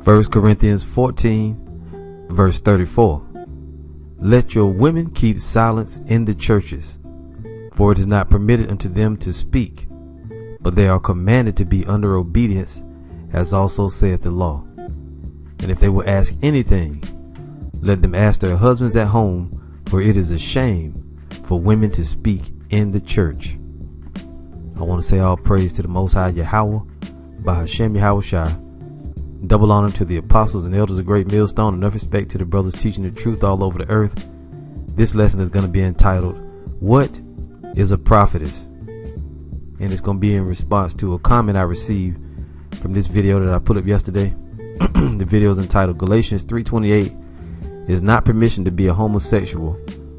1 Corinthians 14, verse 34. Let your women keep silence in the churches, for it is not permitted unto them to speak, but they are commanded to be under obedience, as also saith the law. And if they will ask anything, let them ask their husbands at home, for it is a shame for women to speak in the church. I want to say all praise to the Most High Yahweh, by Hashem Yahweh Shai. Double honor to the apostles and elders of Great Millstone, enough respect to the brothers teaching the truth all over the earth. This lesson is going to be entitled, What is a Prophetess? And it's going to be in response to a comment I received from this video that I put up yesterday. The video is entitled, Galatians 3:28 is not permission to be a homosexual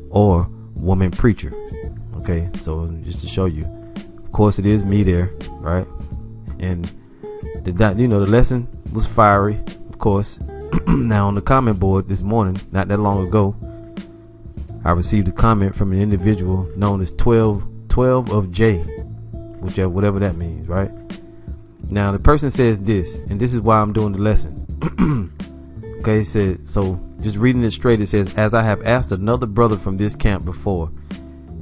or woman preacher. Okay, so just to show you, of course it is me there, right? And the lesson was fiery, of course. Now on the comment board this morning, not that long ago, I received a comment from an individual known as 12 of J, whichever, whatever that means, right? Now the person says this, and this is why I'm doing the lesson. Okay, it said, so just reading it straight, it says, as I have asked another brother from this camp before,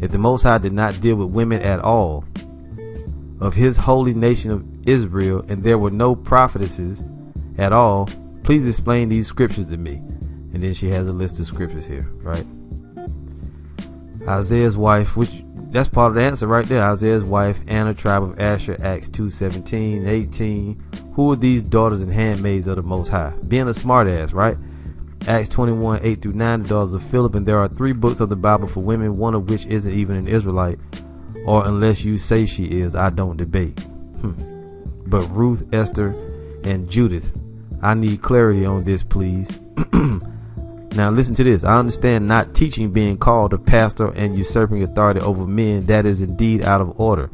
if the Most High did not deal with women at all of his holy nation of Israel, and there were no prophetesses at all, please explain these scriptures to me. And then she has a list of scriptures here, right? Isaiah's wife, which that's part of the answer right there. Isaiah's wife, Anna, tribe of Asher, Acts 2:17, 18. Who are these daughters and handmaids of the Most High? Being a smart ass, right? Acts 21, 8 through 9, the daughters of Philip. And there are 3 books of the Bible for women, one of which isn't even an Israelite, or unless you say she is, I don't debate. But Ruth, Esther, and Judith, I need clarity on this, please. Now listen to this. I understand not teaching being called a pastor and usurping authority over men. That is indeed out of order.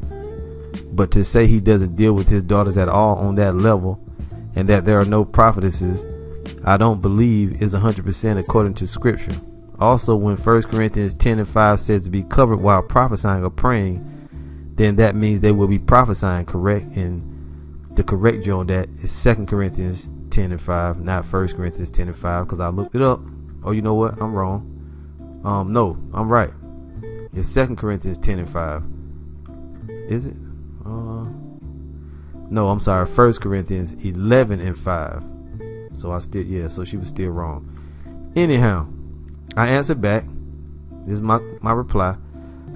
But to say he doesn't deal with his daughters at all on that level, and that there are no prophetesses, I don't believe is 100% according to scripture. Also, when 1 Corinthians 10 and 5 says to be covered while prophesying or praying, then that means they will be prophesying, correct? And the correct you on that is 2 Corinthians 10 and 5, not 1 Corinthians 10 and 5, because I looked it up. Oh, you know what? I'm wrong. No, I'm right. It's 2 Corinthians 10 and 5. Is it? No, I'm sorry. 1 Corinthians 11 and 5. So so she was still wrong. Anyhow, I answered back. This is my reply.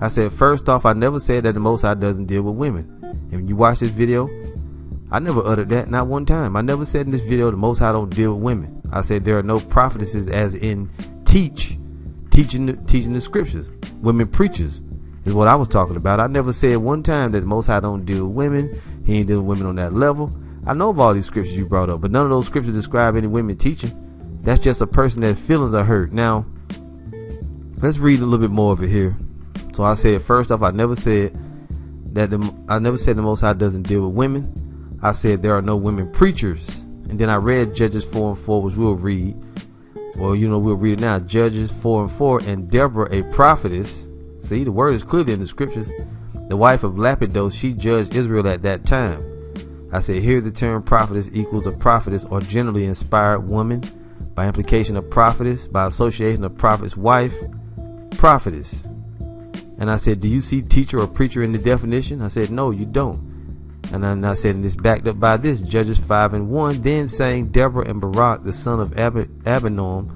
I said, first off, I never said that the Most High doesn't deal with women. And when you watch this video, I never uttered that, not one time. I never said in this video the Most High don't deal with women. I said there are no prophetesses, as in teaching the scriptures. Women preachers is what I was talking about. I never said one time that the Most High don't deal with women. He ain't dealing with women on that level. I know of all these scriptures you brought up, but none of those scriptures describe any women teaching. That's just a person that feelings are hurt. Now, let's read a little bit more of it here. So I said, first off, I never said the Most High doesn't deal with women. I said there are no women preachers. And then I read Judges 4 and 4, which we'll read. Well, we'll read it now. Judges 4 and 4. And Deborah, a prophetess. See, the word is clearly in the scriptures. The wife of Lapidos, she judged Israel at that time. I said here the term prophetess equals a prophetess or generally inspired woman. By implication, a prophetess. By association, a prophet's wife. Prophetess. And I said, do you see teacher or preacher in the definition? I said, no, you don't. And then I said, and it's backed up by this, Judges 5 and 1. Then sang Deborah and Barak, the son of Abinoam,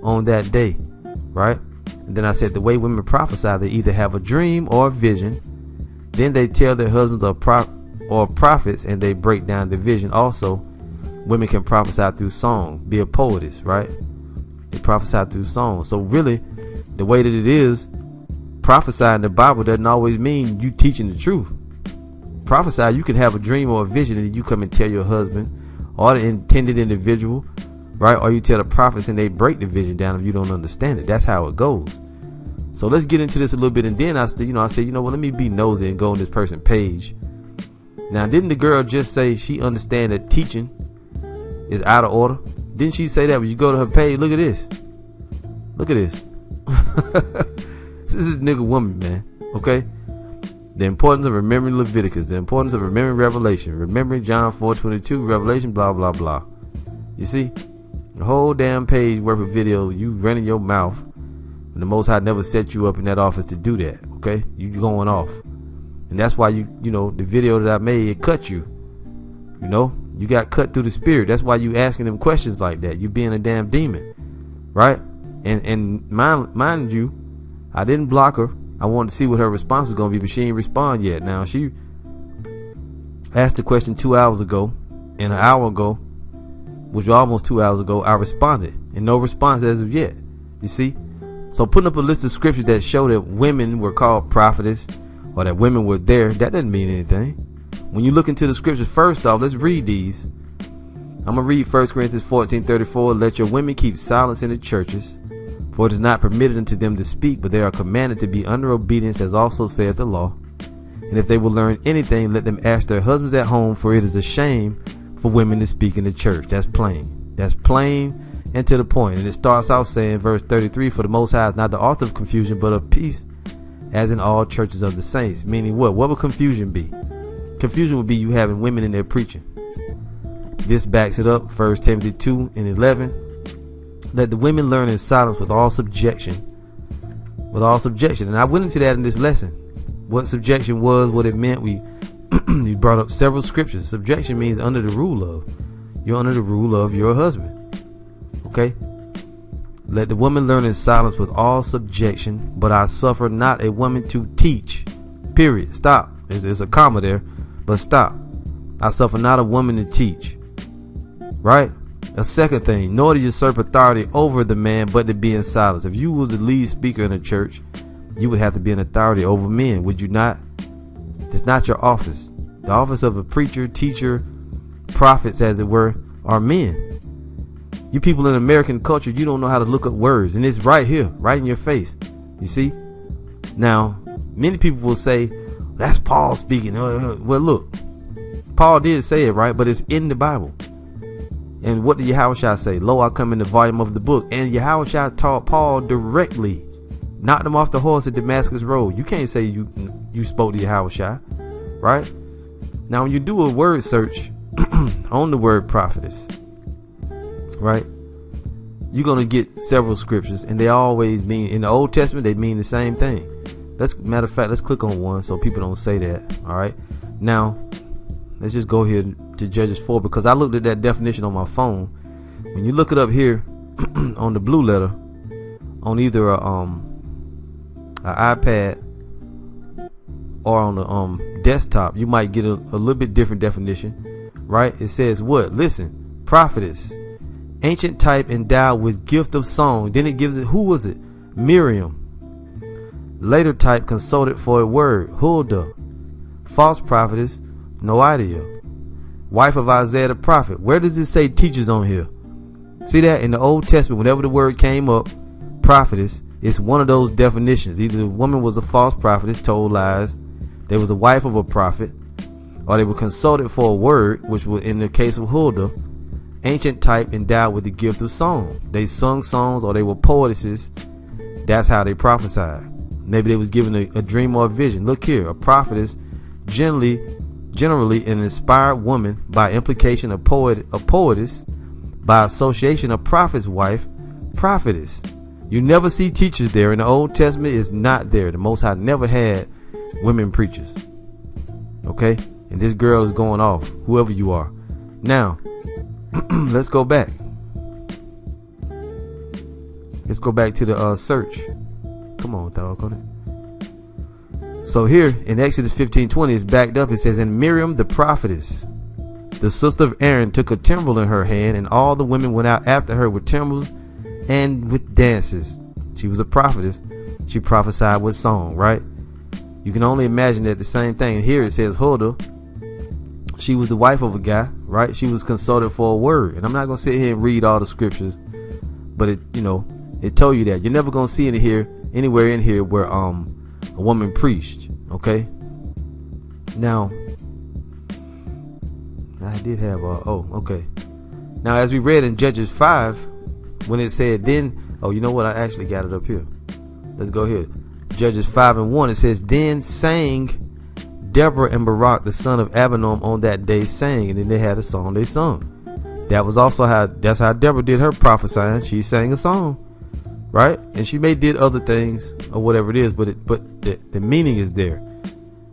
on that day. Right? And then I said, the way women prophesy, they either have a dream or a vision. Then they tell their husbands or prophets, and they break down the vision. Also, women can prophesy through song, be a poetess, right? They prophesy through song. So really, the way that it is, prophesying in the Bible doesn't always mean you teaching the truth. Prophesy, you can have a dream or a vision, and you come and tell your husband or the intended individual, right? Or you tell the prophets and they break the vision down if you don't understand it. That's how it goes. So let's get into this a little bit. And then I said, well, let me be nosy and go on this person's page. Now, didn't the girl just say she understand that teaching is out of order? Didn't she say that when you go to her page? Look at this. Look at this. This is nigga woman, man. Okay. The importance of remembering Leviticus, the importance of remembering Revelation, remembering John 4:22, Revelation, blah, blah, blah. You see, the whole damn page worth of video, you running your mouth, and the Most High never set you up in that office to do that. Okay, you going off, and that's why you know the video that I made, it cut you. You know, you got cut through the spirit. That's why you asking them questions like that. You being a damn demon, right? And mind you, I didn't block her. I wanted to see what her response was gonna be, but she ain't respond yet. Now she asked the question 2 hours ago, and an hour ago, which was almost 2 hours ago, I responded, and no response as of yet. You see, so putting up a list of scriptures that show that women were called prophetess, or that women were there, that doesn't mean anything. When you look into the scriptures, first off, let's read these. I'm gonna read 1 Corinthians 14:34. Let your women keep silence in the churches, for it is not permitted unto them to speak, but they are commanded to be under obedience, as also saith the law. And if they will learn anything, let them ask their husbands at home, for it is a shame for women to speak in the church. That's plain. That's plain and to the point. And it starts out saying, verse 33, for the Most High is not the author of confusion, but of peace, as in all churches of the saints. Meaning what? What would confusion be? Confusion would be you having women in there preaching. This backs it up. 1 Timothy 2:11. Let the women learn in silence with all subjection. With all subjection. And I went into that in this lesson. What subjection was, what it meant. We brought up several scriptures. Subjection means under the rule of. You're under the rule of your husband. Okay? Let the woman learn in silence with all subjection, but I suffer not a woman to teach. Period. Stop. There's a comma there, but stop. I suffer not a woman to teach. Right? A second thing, nor to usurp authority over the man, but to be in silence. If you were the lead speaker in a church, you would have to be an authority over men, would you not? It's not your office. The office of a preacher, teacher, prophets, as it were, are men. You people in American culture, you don't know how to look up words, and it's right here, right in your face. You see? Now, many people will say, that's Paul speaking. Well, look, Paul did say it, right? But it's in the Bible. And what did Yahushua say? Lo, I come in the volume of the book. And Yahushua taught Paul directly. Knocked him off the horse at Damascus Road. You can't say you spoke to Yahushua, right? Now, when you do a word search on the word prophetess, right, you're going to get several scriptures. And they always mean, in the Old Testament, they mean the same thing. Matter of fact, let's click on one so people don't say that. All right. Now, let's just go here to Judges 4, because I looked at that definition on my phone. When you look it up here on the blue letter, on either a iPad or on the desktop, you might get a little bit different definition, right? It says what? Listen, prophetess, ancient type endowed with gift of song. Then it gives it, who was it? Miriam. Later type consulted for a word, Huldah. False prophetess, Noadiah. Wife of Isaiah the prophet. Where does it say teachers on here? See that? In the Old Testament, whenever the word came up, prophetess, it's one of those definitions. Either the woman was a false prophetess, told lies, they was a wife of a prophet, or they were consulted for a word, which was in the case of Huldah, ancient type endowed with the gift of song. They sung songs, or they were poetesses. That's how they prophesied. Maybe they was given a dream or a vision. Look here, a prophetess, generally an inspired woman, by implication a poetess, by association a prophet's wife, prophetess. You never see teachers there. In the Old Testament, it's not there. The Most High never had women preachers. Okay? And this girl is going off, whoever you are. Now, let's go back. Let's go back to the search. Come on, dog, on it. So here in Exodus 15:20, it's backed up. It says, and Miriam the prophetess, the sister of Aaron, took a timbrel in her hand, and all the women went out after her with timbrels and with dances. She was a prophetess. She prophesied with song, right? You can only imagine that the same thing. And here it says Huldah. She was the wife of a guy, right? She was consulted for a word. And I'm not going to sit here and read all the scriptures, but it told you that. You're never going to see anywhere in here where a woman preached. Okay. Now I did have okay. Now, as we read in Judges 5, when it said then, you know what? I actually got it up here. Let's go here. Judges 5:1. It says, then sang Deborah and Barak, the son of Abinoam, on that day sang, and then they had a song they sung. That's how Deborah did her prophesying. She sang a song, right? And she may did other things or whatever it is, but the meaning is there.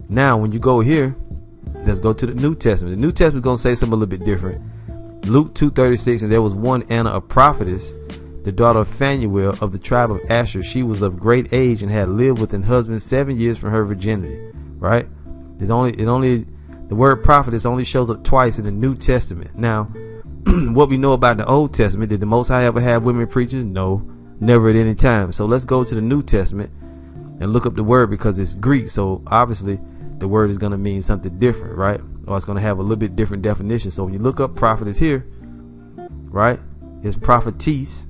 Now, when you go here, let's go to the New Testament. The New Testament is going to say something a little bit different. Luke 2:36, and there was one Anna, a prophetess, the daughter of Phanuel of the tribe of Asher. She was of great age and had lived with an husband 7 years from her virginity. Right? The word prophetess only shows up twice in the New Testament. Now, what we know about the Old Testament, did the Most High ever have women preachers? No, never at any time. So let's go to the New Testament and look up the word, because it's Greek. So obviously the word is going to mean something different, right? Or it's going to have a little bit different definition. So when you look up prophetess here, right, it's prophetess.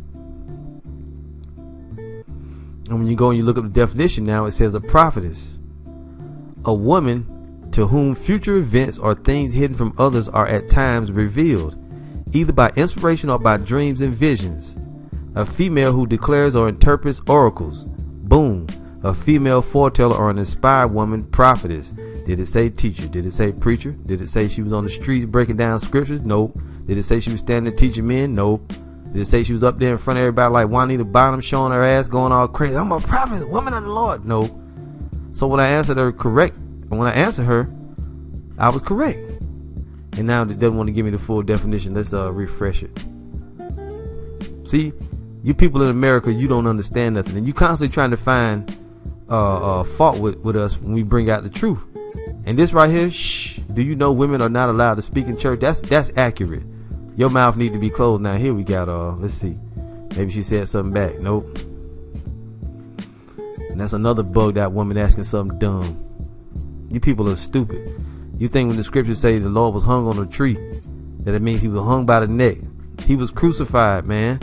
And when you go and you look up the definition now, it says a prophetess, a woman to whom future events or things hidden from others are at times revealed, either by inspiration or by dreams and visions. A female who declares or interprets oracles. Boom. A female foreteller or an inspired woman, prophetess. Did it say teacher? Did it say preacher? Did it say she was on the streets breaking down scriptures? Nope. Did it say she was standing teaching men? Nope. Did it say she was up there in front of everybody like Juanita Bottom, showing her ass, going all crazy? I'm a prophet, woman of the Lord. Nope. So when I answered her I was correct. And now it doesn't want to give me the full definition. Let's refresh it. See, you people in America, you don't understand nothing, and you constantly trying to find fault with us when we bring out the truth. And this right here, do you know women are not allowed to speak in church? That's accurate. Your mouth need to be closed. Now here we got let's see, maybe she said something back. Nope. And that's another bugged out woman asking something dumb. You people are stupid. You think when the scriptures say the Lord was hung on a tree, that it means he was hung by the neck? He was crucified, man.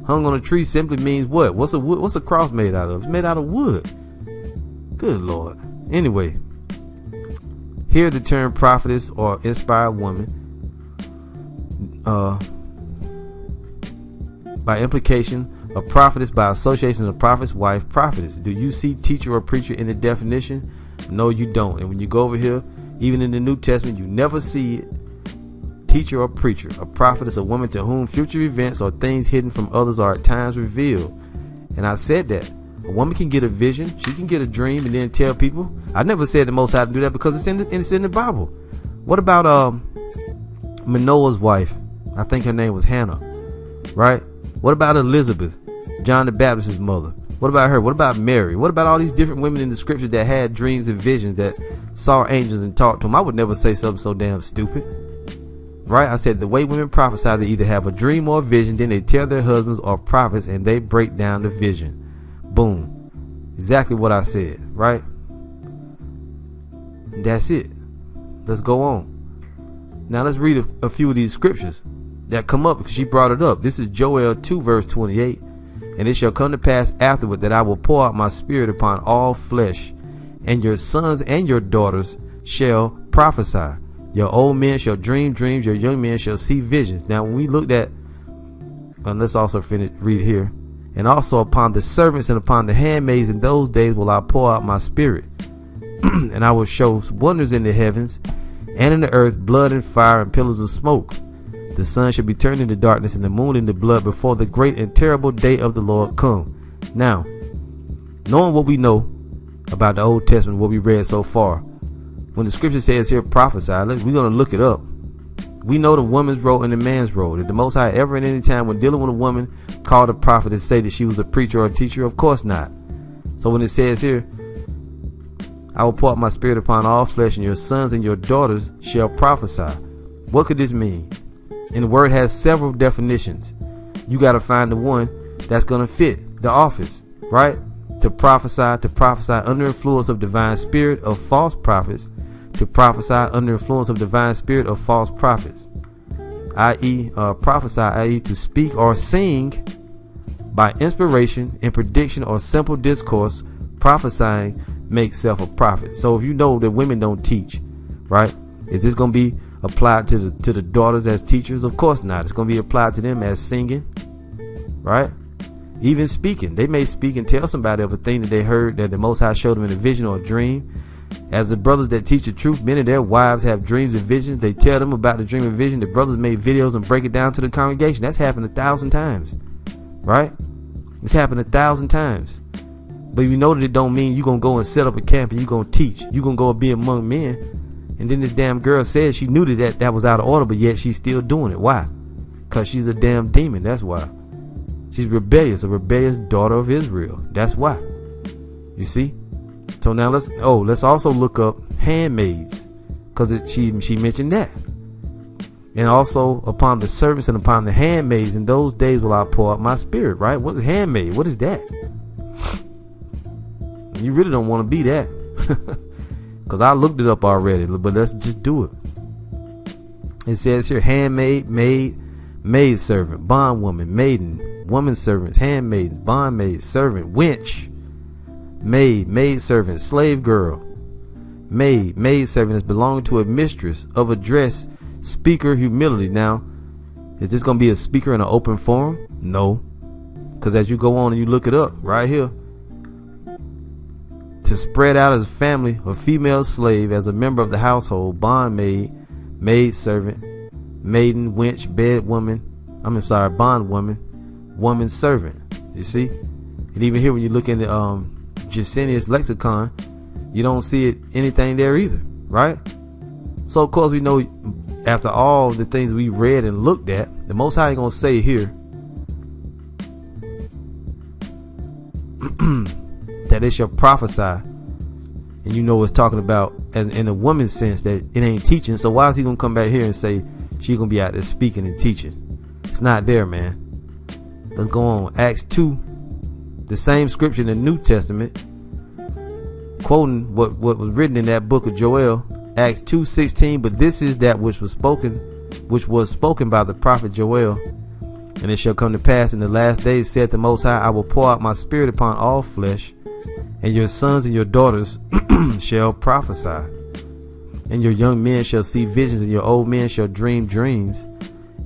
Hung on a tree simply means what? What's a cross made out of? It's made out of wood. Good Lord. Anyway, here the term prophetess or inspired woman, by implication, a prophetess by association, a prophet's wife, prophetess. Do you see teacher or preacher in the definition? No, you don't. And when you go over here, even in the New Testament, you never see it. Teacher or preacher. A prophetess, a woman to whom future events or things hidden from others are at times revealed. And I said that a woman can get a vision, she can get a dream, and then tell people. I never said the Most High to do that because it's in the Bible. What about Manoah's wife? I think her name was Hannah, right? What about Elizabeth, John the Baptist's mother? What about her? What about Mary? What about all these different women in the scriptures that had dreams and visions, that saw angels and talked to them? I would never say something so damn stupid, right? I said the way women prophesy, they either have a dream or a vision, then they tell their husbands or prophets, and they break down the vision. Boom. Exactly what I said, right? And that's it. Let's go on. Now let's read a few of these scriptures that come up, because she brought it up. This is Joel 2 verse 28. And it shall come to pass afterward that I will pour out my spirit upon all flesh, and your sons and your daughters shall prophesy. Your old men shall dream dreams, your young men shall see visions. Now when we looked at, and let's also read here. And also upon the servants and upon the handmaids in those days will I pour out my spirit. And I will show wonders in the heavens and in the earth, blood and fire and pillars of smoke. The sun shall be turned into darkness and the moon into blood before the great and terrible day of the Lord come. Now, knowing what we know about the Old Testament, what we read so far, when the scripture says here prophesy, we're going to look it up. We know the woman's role and the man's role. Did the Most High ever at any time when dealing with a woman called a prophet and say that she was a preacher or a teacher? Of course not. So when it says here, I will pour out my spirit upon all flesh, and your sons and your daughters shall prophesy. What could this mean? And the word has several definitions. You got to find the one that's going to fit the office, right? To prophesy under influence of divine spirit of false prophets, to prophesy under influence of divine spirit of false prophets, i.e. Prophesy, i.e. to speak or sing by inspiration and prediction or simple discourse. Prophesying makes self a prophet. So if you know that women don't teach, right, is this going to be applied to the daughters as teachers? Of course not. It's going to be applied to them as singing, right? Even speaking. They may speak and tell somebody of a thing that they heard that the Most High showed them in a vision or a dream. As the brothers that teach the truth, many of their wives have dreams and visions. They tell them about the dream and vision. The brothers make videos and break it down to the congregation. That's happened 1,000 times, right? It's happened 1,000 times. But you know that it don't mean you're going to go and set up a camp and you're going to teach. You're going to go and be among men. And then this damn girl said she knew that was out of order, but yet she's still doing it. Why? Because she's a damn demon. That's why. She's rebellious, a rebellious daughter of Israel. That's why. You see? So now let's also look up handmaids, because she mentioned that. And also upon the servants and upon the handmaids in those days will I pour out my spirit, right? What is handmaid? What is that? You really don't want to be that. Because I looked it up already, but let's just do it. It says here, handmaid, maid servant, bondwoman, maiden, woman servants, handmaids, bondmaid, servant, wench, maid servant, slave girl, maid servant is belonging to a mistress of address, speaker, humility. Now, is this going to be a speaker in an open forum? No. Because as you go on and you look it up right here, to spread out as a family, a female slave as a member of the household, bondmaid, maid servant, maiden, wench, bondwoman, woman servant. You see? And even here when you look in the Gmsnarratorsc lexicon, you don't see anything there either, right? So of course we know, after all the things we read and looked at, the Most High ain't gonna say here that it shall prophesy, and you know it's talking about as in a woman's sense that it ain't teaching. So why is he gonna come back here and say she gonna be out there speaking and teaching? It's not there, man. Let's go on. Acts 2, the same scripture in the New Testament, quoting what was written in that book of Joel, Acts 2:16. But this is that which was spoken by the prophet Joel. And it shall come to pass in the last days, saith the Most High, I will pour out my spirit upon all flesh, and your sons and your daughters shall prophesy, and your young men shall see visions, and your old men shall dream dreams.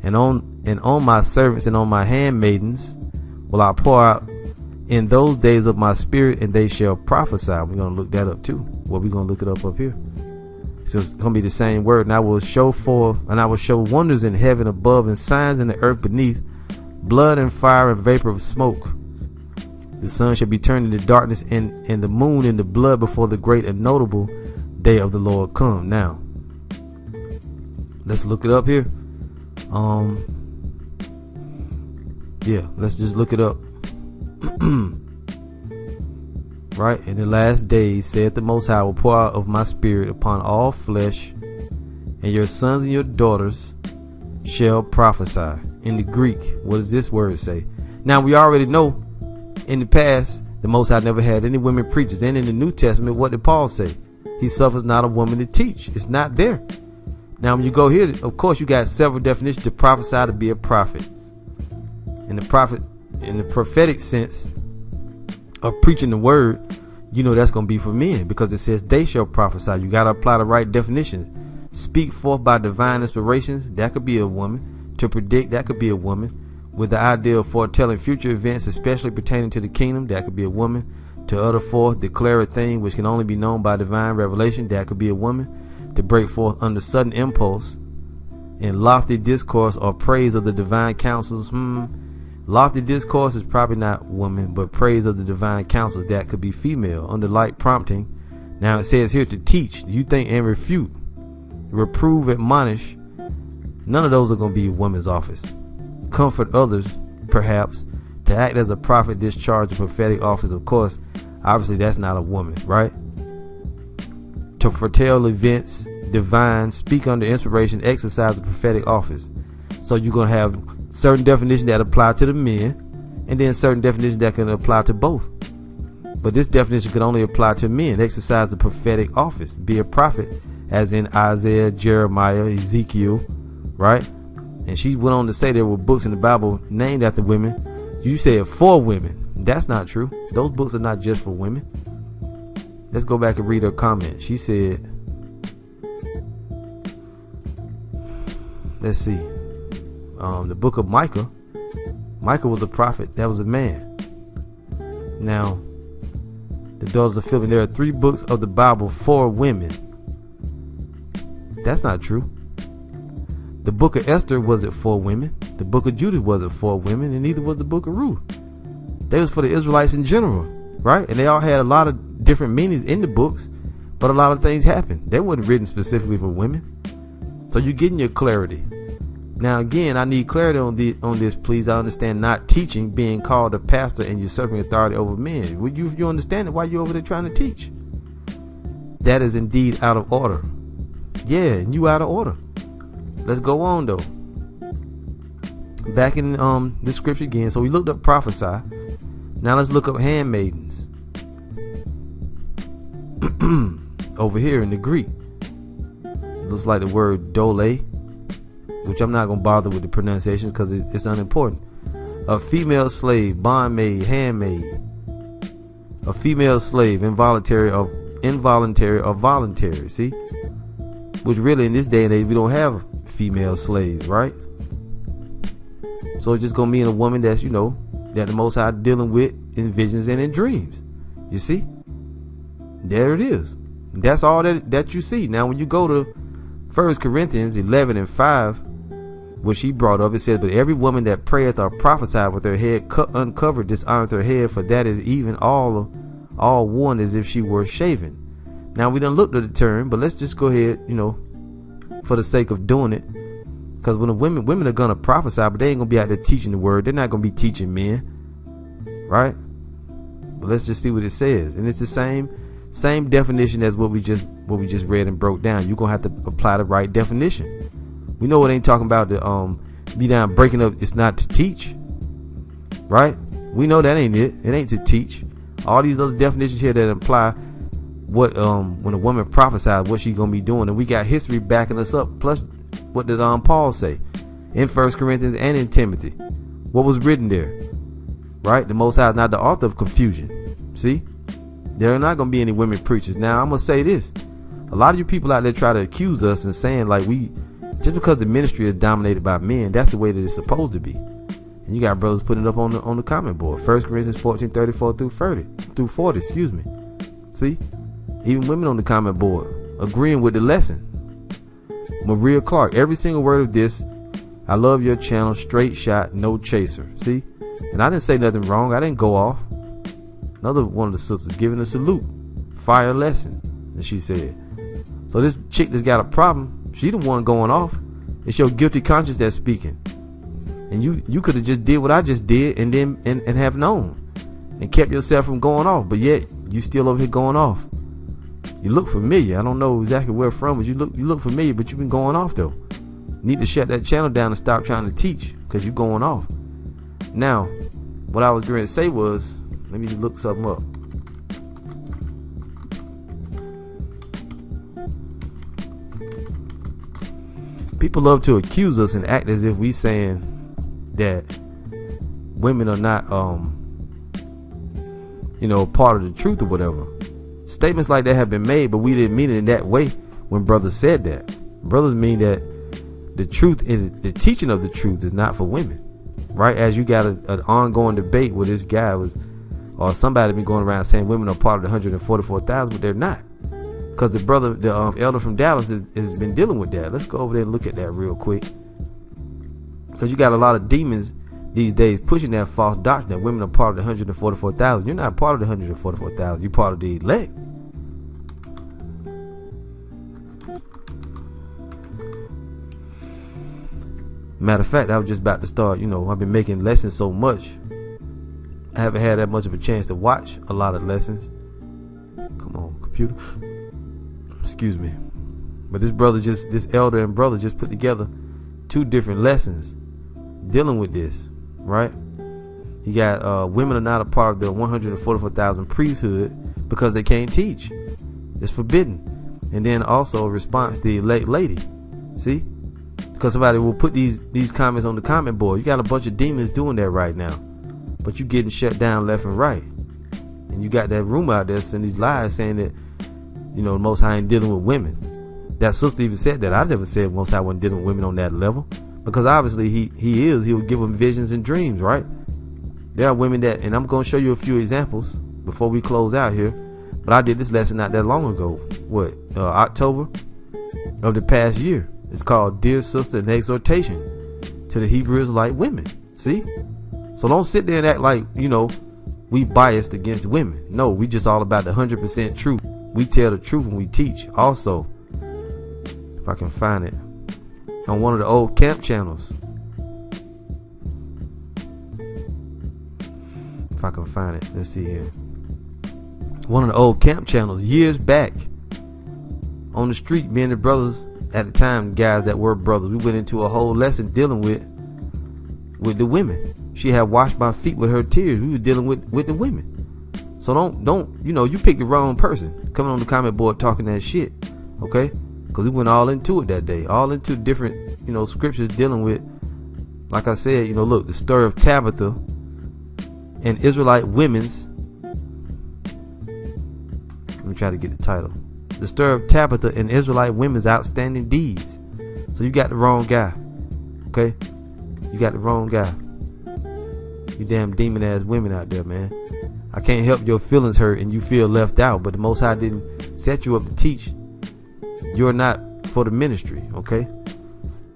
And on my servants and on my handmaidens will I pour out in those days of my spirit, and they shall prophesy. We're going to look that up too. Well, we're going to look it up here. So it's going to be the same word. And I will show wonders in heaven above, and signs in the earth beneath, blood and fire and vapor of smoke. The sun shall be turned into darkness, and the moon into blood before the great and notable day of the Lord come. Now, let's look it up here. Yeah, let's just look it up. Right, in the last days, saith the Most High, I will pour out of my spirit upon all flesh, and your sons and your daughters shall prophesy. In the Greek, what does this word say? Now, we already know in the past the Most High never had any women preachers. And in the New Testament, what did Paul say? He suffers not a woman to teach. It's not there. Now, when you go here, of course, you got several definitions. To prophesy, to be a prophet. And the prophet, in the prophetic sense of preaching the word, you know that's going to be for men, because it says they shall prophesy. You got to apply the right definitions. Speak forth by divine inspirations. That could be a woman. To predict, that could be a woman. With the idea of foretelling future events, especially pertaining to the kingdom, that could be a woman. To utter forth, declare a thing which can only be known by divine revelation, that could be a woman. To break forth under sudden impulse in lofty discourse or praise of the divine counsels. Lofty discourse is probably not woman, but praise of the divine counsels, that could be female. Under light prompting. Now it says here to teach. You think and refute, reprove, admonish. None of those are going to be a woman's office. Comfort others, perhaps. To act as a prophet, discharge a prophetic office. Of course, obviously that's not a woman, right? To foretell events, divine, speak under inspiration, exercise a prophetic office. So you're going to have certain definitions that apply to the men, and then certain definitions that can apply to both. But this definition can only apply to men. Exercise the prophetic office, be a prophet, as in Isaiah, Jeremiah, Ezekiel, right? And she went on to say there were books in the Bible named after women. You said for women. That's not true. Those books are not just for women. Let's go back and read her comment. She said, let's see, the book of Micah. Micah was a prophet. That was a man. Now, the daughters of Philip. There are 3 books of the Bible for women. That's not true. The book of Esther wasn't for women. The book of Judith wasn't for women, and neither was the book of Ruth. They was for the Israelites in general, right? And they all had a lot of different meanings in the books, but a lot of things happened. They weren't written specifically for women. So you're getting your clarity. Now again, I need clarity on this, please. I understand not teaching, being called a pastor, and usurping authority over men. Would you, if you understand it, why you over there trying to teach? That is indeed out of order. Yeah, and you out of order. Let's go on though. Back in the scripture again. So we looked up prophesy. Now let's look up handmaidens. Over here in the Greek, looks like the word dole, which I'm not gonna bother with the pronunciation because it's unimportant. A female slave, bondmaid, handmaid. A female slave, involuntary or voluntary. See, which really in this day and age we don't have female slaves, right? So it's just gonna mean a woman that's, you know, that the Most High dealing with in visions and in dreams. You see, there it is. That's all that you see. Now when you go to 1 Corinthians 11 and 5, which he brought up, it says, but every woman that prayeth or prophesieth with her head uncovered dishonoreth her head, for that is even all one as if she were shaven. Now we done looked at the term, but let's just go ahead, you know, for the sake of doing it, because when the women are gonna prophesy, but they ain't gonna be out there teaching the word. They're not gonna be teaching men, right? But let's just see what it says, and it's the same definition as what we just read and broke down. You're gonna have to apply the right definition. We know it ain't talking about the be down breaking up. It's not to teach, right? We know that ain't it. It ain't to teach. All these other definitions here that imply what when a woman prophesies, what she's gonna be doing, and we got history backing us up. Plus, what did Paul say in 1 Corinthians and in Timothy? What was written there, right? The Most High is not the author of confusion. See, there are not gonna be any women preachers. Now I'm gonna say this: a lot of you people out there try to accuse us and saying like we, just because the ministry is dominated by men, that's the way that it's supposed to be. And you got brothers putting it up on the comment board. 1 Corinthians 14:34 through 40. Excuse me. See, even women on the comment board agreeing with the lesson. Maria Clark, every single word of this. I love your channel. Straight shot, no chaser. See, and I didn't say nothing wrong. I didn't go off. Another one of the sisters giving a salute. Fire lesson, as she said. So this chick that's got a problem, she the one going off. It's your guilty conscience that's speaking. And you could have just did what I just did and then and have known and kept yourself from going off, but yet you still over here going off. You look familiar. I don't know exactly where from, but you look familiar, but you've been going off though. You need to shut that channel down and stop trying to teach, because you're going off. Now, what I was going to say was, let me look something up. People love to accuse us and act as if we saying that women are not part of the truth or whatever. Statements like that have been made, but we didn't mean it in that way when brothers said that. Brothers mean that the truth is, the teaching of the truth is not for women, right? As you got an ongoing debate where this guy was, or somebody been going around saying women are part of the 144,000, but they're not, because the brother, the elder from Dallas has been dealing with that. Let's go over there and look at that real quick, because you got a lot of demons these days pushing that false doctrine that women are part of the 144,000. You're not part of the 144,000. You're part of the elect. Matter of fact, I was just about to start, I've been making lessons so much, I haven't had that much of a chance to watch a lot of lessons. Come on, computer. Excuse me. But this elder and brother just put together 2 different lessons dealing with this, right? You got women are not a part of the 144,000 priesthood because they can't teach. It's forbidden. And then also a response to the elect lady. See? Because somebody will put these comments on the comment board. You got a bunch of demons doing that right now, but you getting shut down left and right. And you got that rumor out there sending these lies saying that, the Most High ain't dealing with women. That sister even said that. I never said Most High wasn't dealing with women on that level, because obviously he will give them visions and dreams, right? There are women that, and I'm going to show you a few examples before we close out here. But I did this lesson not that long ago. October of the past year. It's called Dear Sister, an Exhortation to the Hebrew Israelite Women. See? So don't sit there and act like, we biased against women. No, we just all about the 100% truth. We tell the truth when we teach. Also, if I can find it, on one of the old camp channels. If I can find it. Let's see here. One of the old camp channels years back on the street, me and the brothers at the time, guys that were brothers, we went into a whole lesson dealing with the women. She had washed my feet with her tears. We were dealing with the women. So don't you picked the wrong person coming on the comment board talking that shit. Okay? Because we went all into it that day, all into different scriptures dealing with, like I said, look, the story of Tabitha and Israelite women's. Let me try to get the title. The story of Tabitha and Israelite women's outstanding deeds. So you got the wrong guy. Okay? You got the wrong guy. You damn demon ass women out there, man. I can't help your feelings hurt and you feel left out, but the Most High didn't set you up to teach. You're not for the ministry, okay?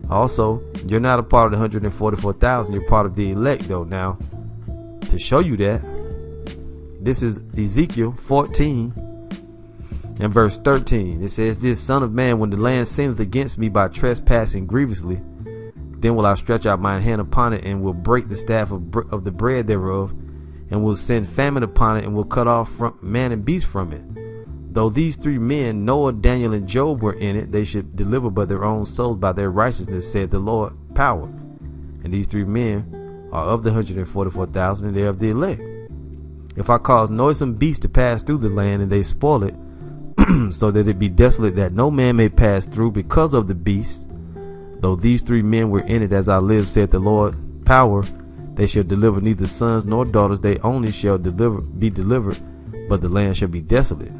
Also, you're not a part of the 144,000. You're part of the elect, though. Now, to show you that, this is Ezekiel 14 and verse 13. It says, "This son of man, when the land sinneth against me by trespassing grievously, then will I stretch out my hand upon it and will break the staff of the bread thereof, and will send famine upon it, and will cut off from man and beast from it. Though these three men, Noah, Daniel, and Job, were in it, they should deliver but their own souls by their righteousness, said the Lord power." And these three men are of the 144,000, and they are of the elect. "If I cause noisome beasts to pass through the land, and they spoil it, so that it be desolate, that no man may pass through because of the beasts, though these three men were in it, as I live, said the Lord power, they shall deliver neither sons nor daughters, they only shall be delivered, but the land shall be desolate.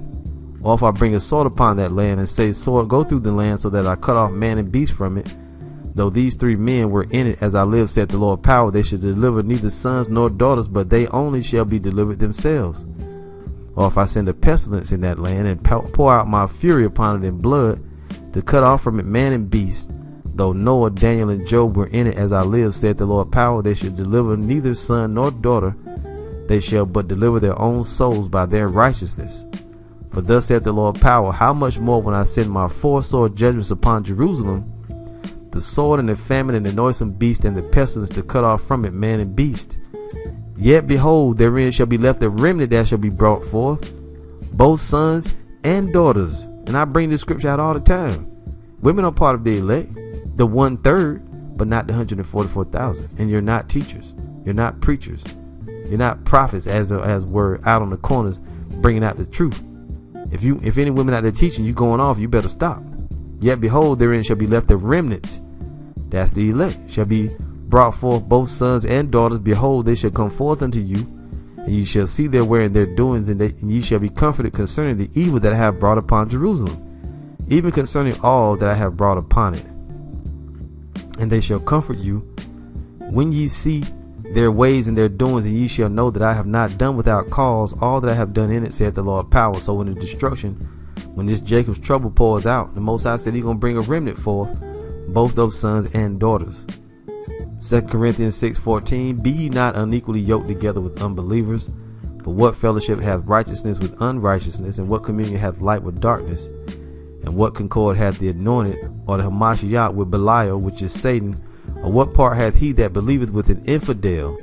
Or if I bring a sword upon that land, and say, sword, go through the land, so that I cut off man and beast from it, though these three men were in it, as I live, said the Lord power, they shall deliver neither sons nor daughters, but they only shall be delivered themselves. Or if I send a pestilence in that land, and pour out my fury upon it in blood, to cut off from it man and beast, though Noah, Daniel, and Job were in it, as I live, said the Lord power, they shall deliver neither son nor daughter, they shall but deliver their own souls by their righteousness. For thus saith the Lord power, how much more when I send my four sword judgments upon Jerusalem, the sword and the famine and the noisome beast and the pestilence, to cut off from it man and beast. Yet behold, therein shall be left a remnant that shall be brought forth, both sons and daughters." And I bring this scripture out all the time. Women are part of the elect, the 1/3, but not the 144,000. And you're not teachers, you're not preachers, you're not prophets, as we're out on the corners bringing out the truth. If any women out there teaching you going off, you better stop. "Yet behold, therein shall be left a remnant," that's the elect, "shall be brought forth both sons and daughters. Behold, they shall come forth unto you, and you shall see their way and their doings, and ye shall be comforted concerning the evil that I have brought upon Jerusalem, even concerning all that I have brought upon it. And they shall comfort you when ye see their ways and their doings, and ye shall know that I have not done without cause all that I have done in it, saith the Lord power." So when the destruction, when this Jacob's trouble pours out, the Most High said he's going to bring a remnant forth, both those sons and daughters. 2 Corinthians 6:14, "Be ye not unequally yoked together with unbelievers. For what fellowship hath righteousness with unrighteousness? And what communion hath light with darkness? And what concord hath the anointed, or the Hamashiach, with Belial, which is Satan? Or what part hath he that believeth with an infidel?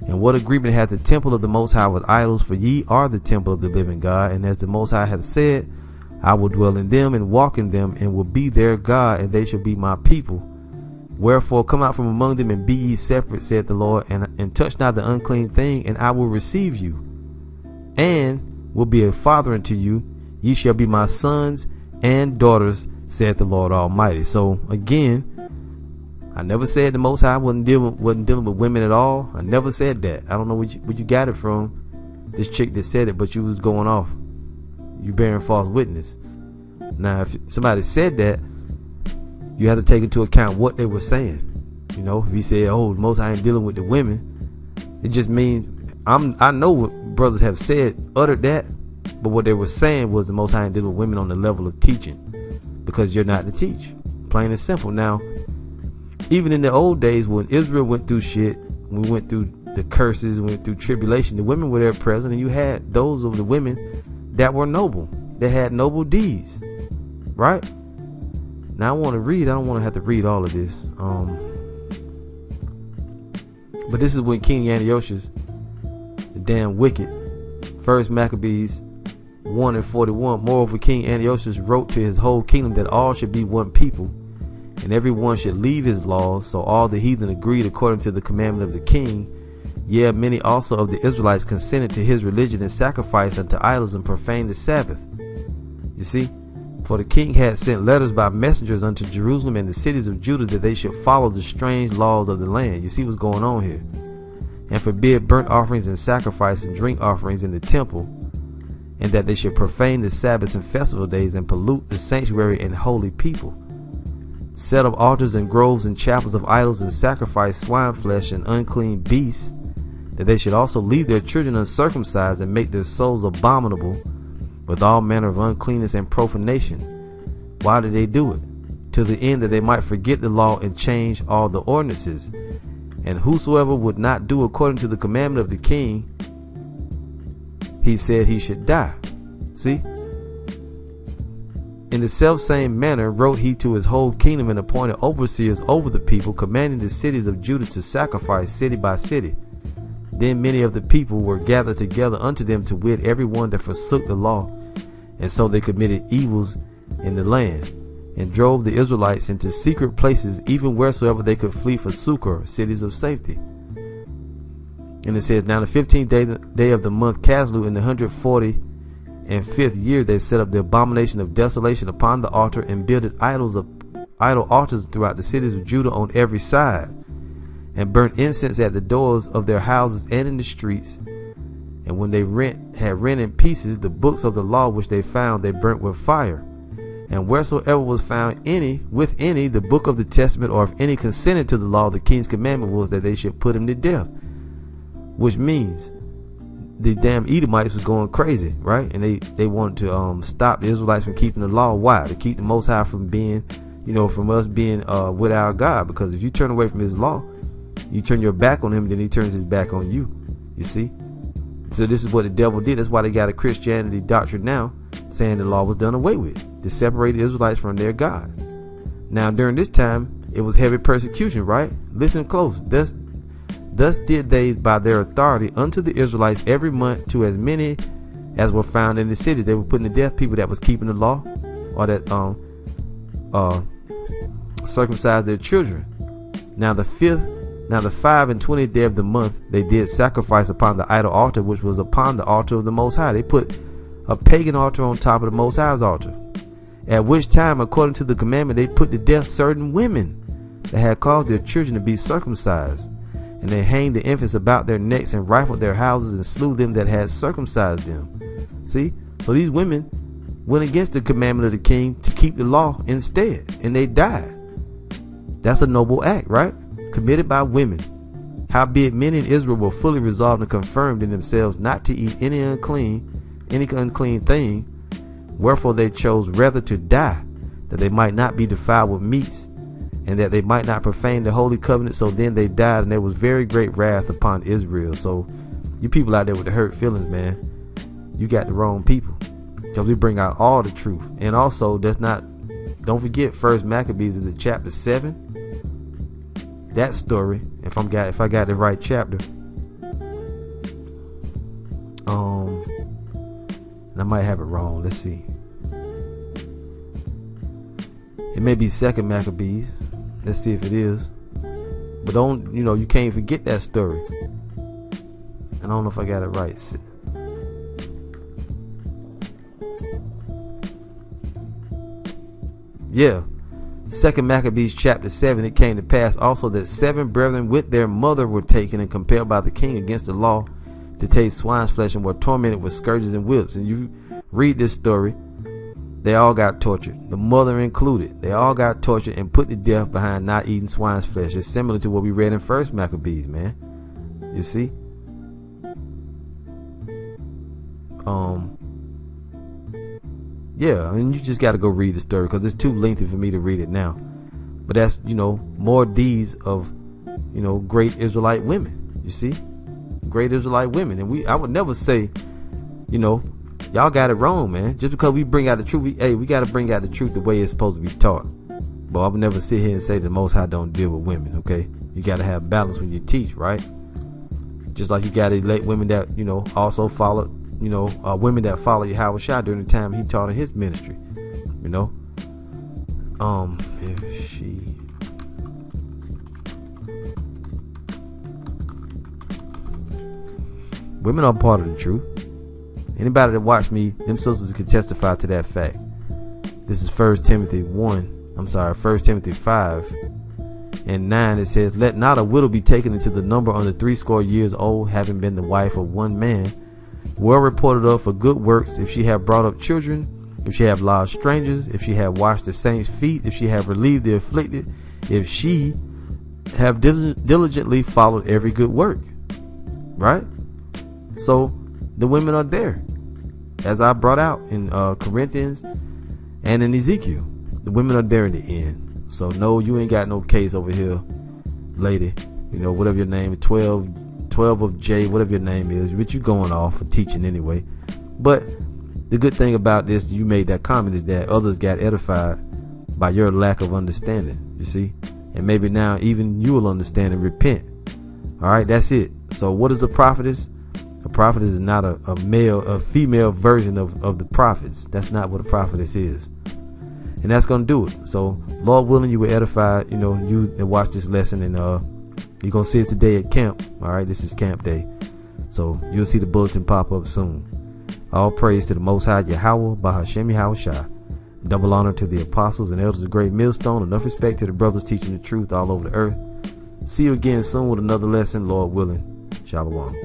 And what agreement hath the temple of the Most High with idols? For ye are the temple of the living God. And as the Most High hath said, I will dwell in them and walk in them, and will be their God, and they shall be my people. Wherefore come out from among them, and be ye separate, saith the Lord, and touch not the unclean thing, and I will receive you, and will be a father unto you. Ye shall be my sons and daughters, saith the Lord Almighty." So again, I never said the Most High wasn't dealing with women at all. I never said that. I don't know where you got it from, this chick that said it, but you was going off. You bearing false witness. Now, if somebody said that, you have to take into account what they were saying. If you say, "Oh, the Most High ain't dealing with the women," it just means I know what brothers have said, uttered that, But what they were saying was the Most High did with women on the level of teaching, because you're not to teach. Plain and simple. Now, even in the old days when Israel went through shit, we went through the curses, we went through tribulation, the women were there present, and you had those of the women that were noble, that had noble deeds, right? Now I want to read, I don't want to have to read all of this, but this is when King Antiochus, the damn wicked, First Maccabees 1:41. Moreover, King Antiochus wrote to his whole kingdom that all should be one people, and every one should leave his laws. So all the heathen agreed according to the commandment of the king. Yea, many also of the Israelites consented to his religion and sacrificed unto idols and profaned the Sabbath. You see, for the king had sent letters by messengers unto Jerusalem and the cities of Judah that they should follow the strange laws of the land. You see what's going on here. And forbid burnt offerings and sacrifice and drink offerings in the temple, and that they should profane the Sabbaths and festival days and pollute the sanctuary and holy people. Set up altars and groves and chapels of idols and sacrifice swine flesh and unclean beasts, that they should also leave their children uncircumcised and make their souls abominable with all manner of uncleanness and profanation. Why did they do it? To the end that they might forget the law and change all the ordinances. And whosoever would not do according to the commandment of the king, he said he should die. See? In the selfsame manner wrote he to his whole kingdom and appointed overseers over the people, commanding the cities of Judah to sacrifice city by city. Then many of the people were gathered together unto them, to wit, every one that forsook the law. And so they committed evils in the land, and drove the Israelites into secret places, even wheresoever they could flee for succor, cities of safety. And it says, now the 15th day of the month Caslu, in the 145th year, they set up the abomination of desolation upon the altar, and builded idol altars throughout the cities of Judah on every side, and burnt incense at the doors of their houses and in the streets. And when they had rent in pieces the books of the law which they found, they burnt with fire. And wheresoever was found with any the book of the testament, or if any consented to the law, the king's commandment was that they should put him to death. Which means the damn Edomites was going crazy, right? And they wanted to stop the Israelites from keeping the law. Why? To keep the Most High from being, from us being with our God. Because if you turn away from his law, you turn your back on him, then he turns his back on you. You see? So this is what the devil did. That's why they got a Christianity doctrine now, saying the law was done away with, to separate the Israelites from their God. Now during this time, it was heavy persecution, right? Listen close. Thus did they by their authority unto the Israelites every month, to as many as were found in the cities. They were putting to death people that was keeping the law, or that circumcised their children. Now the 25th day of the month, they did sacrifice upon the idol altar, which was upon the altar of the Most High. They put a pagan altar on top of the Most High's altar. At which time, according to the commandment, they put to death certain women that had caused their children to be circumcised. And they hanged the infants about their necks, and rifled their houses, and slew them that had circumcised them. See? So these women went against the commandment of the king to keep the law instead, and they died. That's a noble act, right? Committed by women. Howbeit many in Israel were fully resolved and confirmed in themselves not to eat any unclean thing, wherefore they chose rather to die, that they might not be defiled with meats, and that they might not profane the holy covenant. So then they died, and there was very great wrath upon Israel. So you people out there with the hurt feelings, man, you got the wrong people, because we bring out all the truth. And also, don't forget, First Maccabees is in chapter 7. That story, if I got the right chapter, and I might have it wrong. Let's see. It may be Second Maccabees. Let's see if it is. But you can't forget that story. I don't know if I got it right. Yeah. Second Maccabees chapter 7. It came to pass also that 7 brethren with their mother were taken and compelled by the king against the law to taste swine's flesh, and were tormented with scourges and whips. And you read this story, they all got tortured, the mother included. They all got tortured and put to death behind not eating swine's flesh. It's similar to what we read in First Maccabees, man. You see? Yeah, and you just got to go read the story because it's too lengthy for me to read it now. But that's, more deeds of, great Israelite women. You see, great Israelite women. And I would never say, y'all got it wrong, man. Just because we bring out the truth, we got to bring out the truth the way it's supposed to be taught. But I would never sit here and say the Most High don't deal with women, okay? You got to have balance when you teach, right? Just like you got to elect women that, also followed, women that follow Yahweh Shai during the time he taught in his ministry, if she... Women are part of the truth. Anybody that watched me, them sisters can testify to that fact. This is 1 Timothy 5:9. It says, let not a widow be taken into the number under 80 years old, having been the wife of one man, well reported of for good works, if she have brought up children, if she have lodged strangers, if she have washed the saints' feet, if she have relieved the afflicted, if she have diligently followed every good work. Right? So the women are there, as I brought out in Corinthians and in Ezekiel. The women are there in the end. So no, you ain't got no case over here, lady. Whatever your name is, 12 of J, whatever your name is, but you going off for teaching anyway. But the good thing about this, you made that comment, is that others got edified by your lack of understanding. You see, and maybe now even you will understand and repent. All right, that's it. So what is a prophetess? A prophetess is not a female version of the prophets. That's not what a prophetess is. And that's going to do it. So, Lord willing, you will edify, you that watch this lesson. And you're going to see it today at camp. All right, this is camp day. So, you'll see the bulletin pop up soon. All praise to the Most High Yahweh, Bahashem Yahweh Shai. Double honor to the apostles and elders of Great Millstone. Enough respect to the brothers teaching the truth all over the earth. See you again soon with another lesson, Lord willing. Shalom.